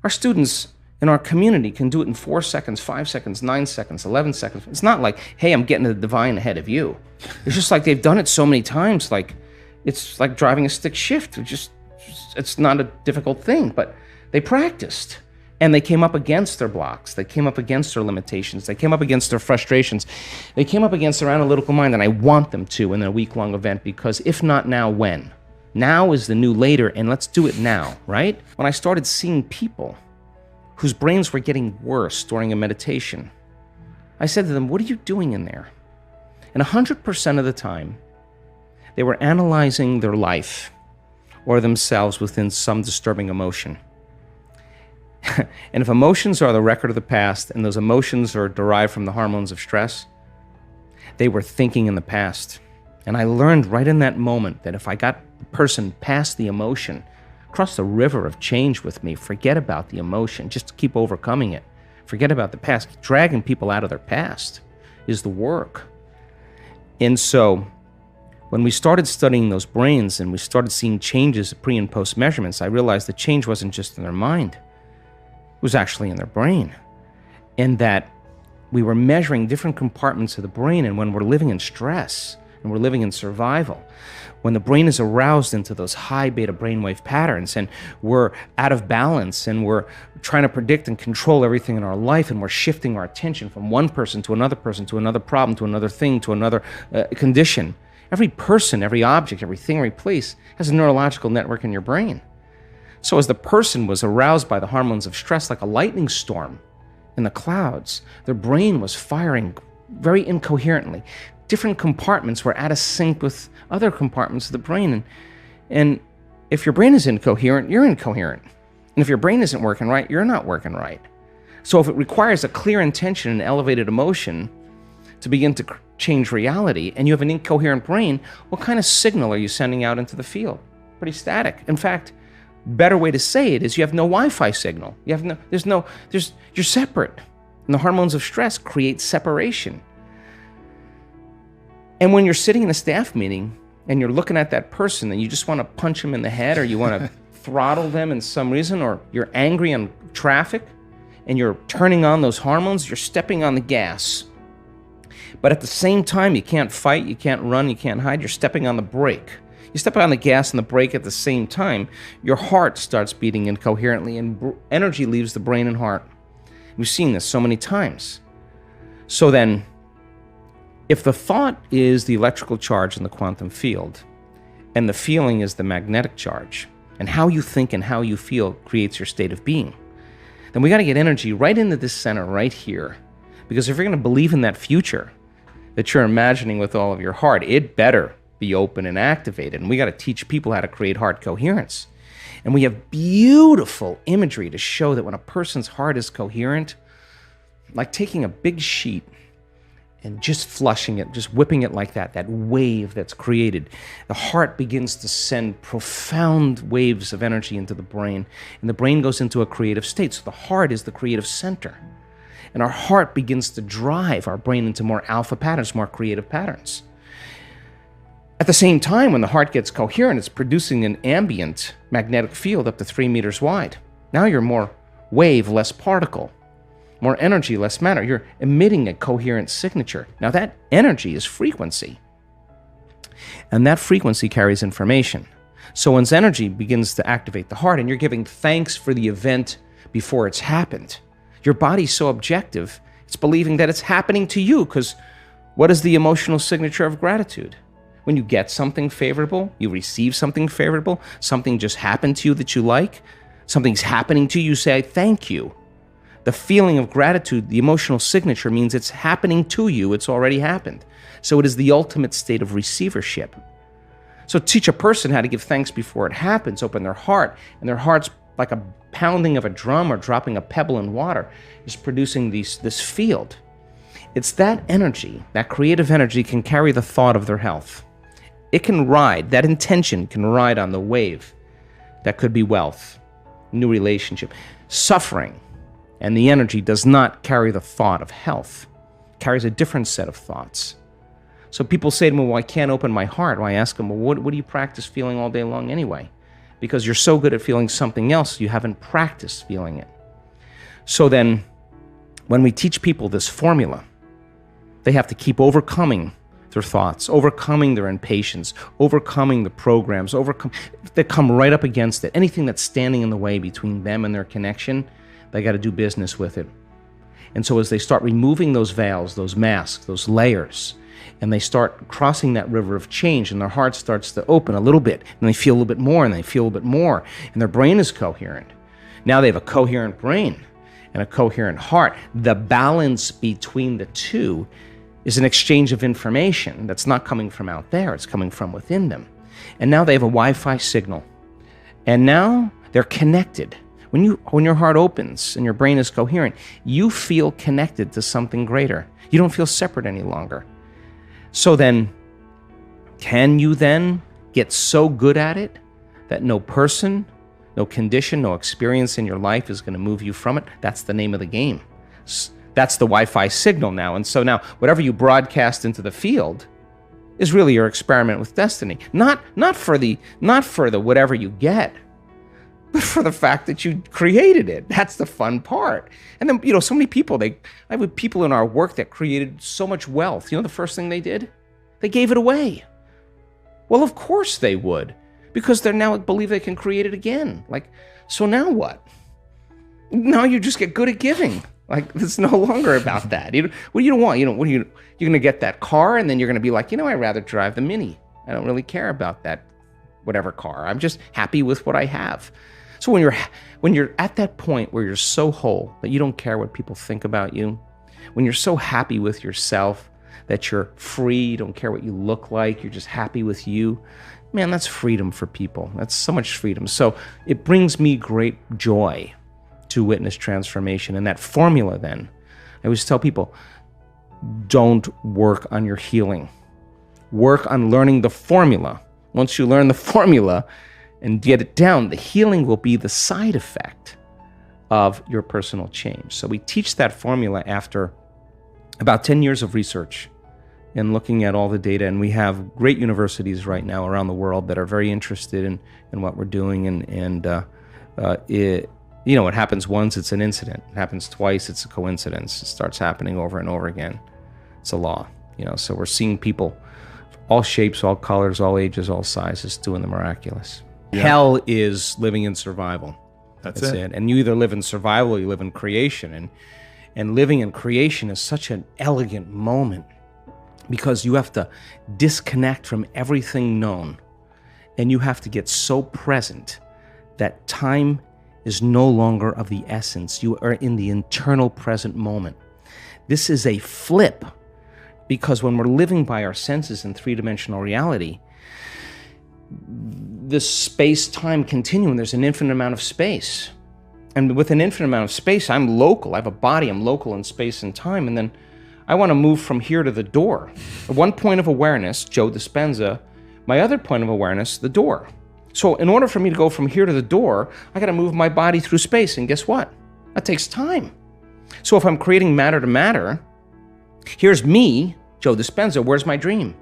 Our students in our community can do it in 4 seconds, 5 seconds, 9 seconds, 11 seconds. It's not like, hey, I'm getting the divine ahead of you. It's just like they've done it so many times, like it's like driving a stick shift. It's not a difficult thing, but they practiced. And they came up against their blocks. They came up against their limitations. They came up against their frustrations. They came up against their analytical mind, and I want them to in a week-long event, because if not now, when? Now is the new later, and let's do it now, right? When I started seeing people whose brains were getting worse during a meditation, I said to them, what are you doing in there? And 100% of the time, they were analyzing their life or themselves within some disturbing emotion. And if emotions are the record of the past, and those emotions are derived from the hormones of stress, they were thinking in the past. And I learned right in that moment that if I got the person past the emotion, cross the river of change with me, forget about the emotion, just keep overcoming it. Forget about the past. Dragging people out of their past is the work. And so when we started studying those brains and we started seeing changes pre and post measurements, I realized the change wasn't just in their mind. It was actually in their brain. And that we were measuring different compartments of the brain, and when we're living in stress and we're living in survival, when the brain is aroused into those high beta brainwave patterns and we're out of balance and we're trying to predict and control everything in our life, and we're shifting our attention from one person to another problem, to another thing, to another condition. Every person, every object, everything, every place has a neurological network in your brain. So as the person was aroused by the hormones of stress like a lightning storm in the clouds, their brain was firing very incoherently. Different compartments were out of sync with other compartments of the brain. And if your brain is incoherent, you're incoherent. And if your brain isn't working right, you're not working right. So if it requires a clear intention and elevated emotion to begin to change reality, and you have an incoherent brain, what kind of signal are you sending out into the field? Pretty static. In fact, better way to say it is you have no Wi-Fi signal. You're separate. And the hormones of stress create separation. And when you're sitting in a staff meeting and you're looking at that person and you just want to punch them in the head, or you want to throttle them in some reason, or you're angry on traffic and you're turning on those hormones, you're stepping on the gas. But at the same time, you can't fight, you can't run, you can't hide, you're stepping on the brake. You step on the gas and the brake at the same time, your heart starts beating incoherently, and energy leaves the brain and heart. We've seen this so many times. So then, if the thought is the electrical charge in the quantum field, and the feeling is the magnetic charge, and how you think and how you feel creates your state of being, then we got to get energy right into this center right here. Because if you're going to believe in that future that you're imagining with all of your heart, it better be open and activated. And we got to teach people how to create heart coherence. And we have beautiful imagery to show that when a person's heart is coherent, like taking a big sheet and just flushing it, just whipping it like that wave that's created, the heart begins to send profound waves of energy into the brain, and the brain goes into a creative state. So the heart is the creative center. And our heart begins to drive our brain into more alpha patterns, more creative patterns. At the same time, when the heart gets coherent, it's producing an ambient magnetic field up to 3 meters wide. Now you're more wave, less particle. More energy, less matter. You're emitting a coherent signature. Now that energy is frequency. And that frequency carries information. So when energy begins to activate the heart and you're giving thanks for the event before it's happened, your body's so objective, it's believing that it's happening to you, because what is the emotional signature of gratitude? When you get something favorable, you receive something favorable, something just happened to you that you like, something's happening to you, you say, thank you. The feeling of gratitude, the emotional signature, means it's happening to you, it's already happened. So it is the ultimate state of receivership. So teach a person how to give thanks before it happens, open their heart, and their heart's like a pounding of a drum or dropping a pebble in water, is producing this field. It's that energy, that creative energy, can carry the thought of their health. It can ride, that intention can ride on the wave. That could be wealth, new relationship, suffering. And the energy does not carry the thought of health. It carries a different set of thoughts. So people say to me, well, I can't open my heart. Well, I ask them, well, what do you practice feeling all day long anyway? because you're so good at feeling something else, you haven't practiced feeling it. So then, when we teach people this formula, they have to keep overcoming their thoughts, overcoming their impatience, overcoming the programs, that come right up against it. Anything that's standing in the way between them and their connection, they got to do business with it. And so as they start removing those veils, those masks, those layers, and they start crossing that river of change, and their heart starts to open a little bit, and they feel a little bit more, and they feel a little bit more, and their brain is coherent. Now they have a coherent brain and a coherent heart. The balance between the two is an exchange of information that's not coming from out there, it's coming from within them. And now they have a Wi-Fi signal. And now they're connected. When your heart opens and your brain is coherent, you feel connected to something greater. You don't feel separate any longer. So then, can you then get so good at it that no person, no condition, no experience in your life is going to move you from it? That's the name of the game. That's the Wi-Fi signal now. And so now, whatever you broadcast into the field is really your experiment with destiny. Not for the whatever you get, but for the fact that you created it. That's the fun part. And then, so many people, I have people in our work that created so much wealth. The first thing they did? They gave it away. Well, of course they would, because they now believe they can create it again. So now what? Now you just get good at giving. It's no longer about that. What do you want? You're going to get that car, and then you're going to be like, I'd rather drive the Mini. I don't really care about that whatever car. I'm just happy with what I have. So when you're at that point where you're so whole that you don't care what people think about you, when you're so happy with yourself that you're free, you don't care what you look like, you're just happy with you, man, that's freedom for people. That's so much freedom. So it brings me great joy to witness transformation. And that formula then, I always tell people, don't work on your healing. Work on learning the formula. Once you learn the formula and get it down, the healing will be the side effect of your personal change. So we teach that formula after about 10 years of research and looking at all the data. And we have great universities right now around the world that are very interested in what we're doing. It happens once, it's an incident. It happens twice, it's a coincidence. It starts happening over and over again. It's a law. So we're seeing people, all shapes, all colors, all ages, all sizes, doing the miraculous. Yeah. Hell is living in survival. That's it. And you either live in survival or you live in creation. And living in creation is such an elegant moment because you have to disconnect from everything known. And you have to get so present that time is no longer of the essence. You are in the internal present moment. This is a flip, because when we're living by our senses in three-dimensional reality, this space-time continuum, there's an infinite amount of space. And with an infinite amount of space, I'm local. I have a body, I'm local in space and time. And then I want to move from here to the door. At one point of awareness, Joe Dispenza, my other point of awareness, the door. So in order for me to go from here to the door, I got to move my body through space. And guess what? That takes time. So if I'm creating matter to matter, here's me, Joe Dispenza, where's my dream?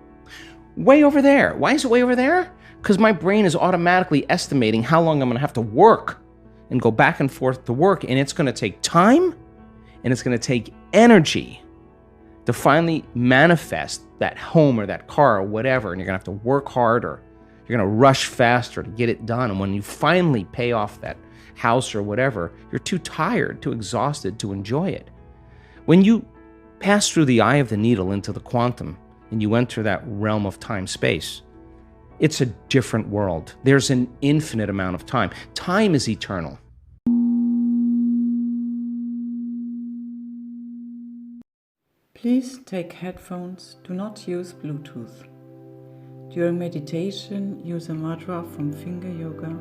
Way over there. Why is it way over there? Because my brain is automatically estimating how long I'm going to have to work and go back and forth to work. And it's going to take time and it's going to take energy to finally manifest that home or that car or whatever. And you're going to have to work harder. You're going to rush faster to get it done. And when you finally pay off that house or whatever, you're too tired, too exhausted to enjoy it. When you pass through the eye of the needle into the quantum and you enter that realm of time-space, it's a different world. There's an infinite amount of time. Time is eternal. Please take headphones. Do not use Bluetooth. During meditation, use a mudra from finger yoga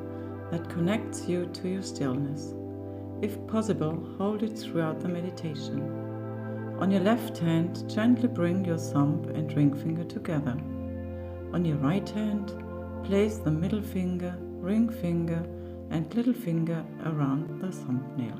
that connects you to your stillness. If possible, hold it throughout the meditation. On your left hand, gently bring your thumb and ring finger together. On your right hand, place the middle finger, ring finger, and little finger around the thumbnail.